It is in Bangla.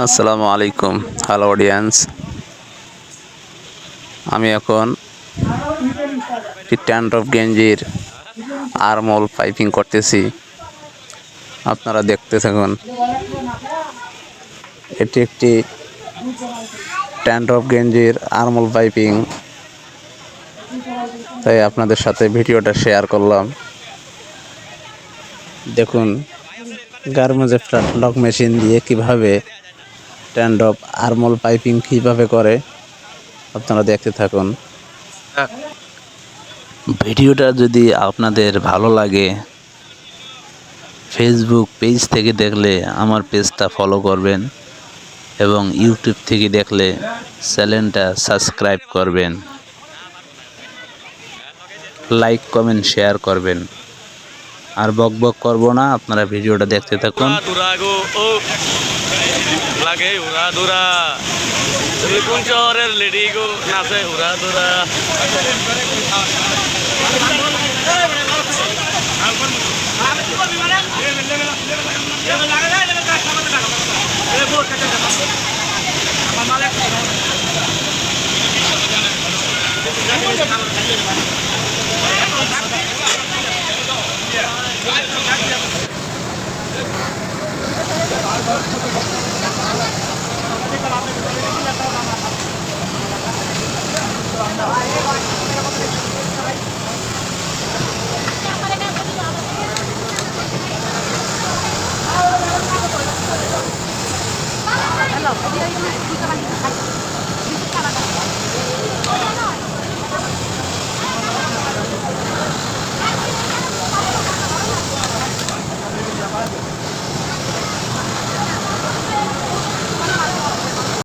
আসসালামু আলাইকুম। হ্যালো অডিয়েন্স, আমি এখন একটি ট্যান্ড্রফ গেঞ্জির আর্মহোল পাইপিং করতেছি। আপনারা দেখতে থাকুন। এটি একটি ট্যান্ড্রফ গেঞ্জির আর্মহোল পাইপিং, তাই আপনাদের সাথে ভিডিওটা শেয়ার করলাম। দেখুন গার্মেন্টসে ফ্ল্যাট লক মেশিন দিয়ে কিভাবে ট্যান্ড্রফ আর্মহোল পাইপিং কিভাবে করে, আপনারা দেখতে থাকুন। ভিডিওটা যদি আপনাদের ভালো লাগে, ফেসবুক পেজ থেকে দেখলে আমার পেজটা ফলো করবেন এবং ইউটিউব থেকে দেখলে চ্যানেলটা সাবস্ক্রাইব করবেন, লাইক কমেন্ট শেয়ার করবেন। আর বক বক করবো না, আপনারা ভিডিওটা দেখতে থাকুন। লাগে উড়া দুরা কোন শহরের লেডি গো নাচে উড়া দুরা Hello.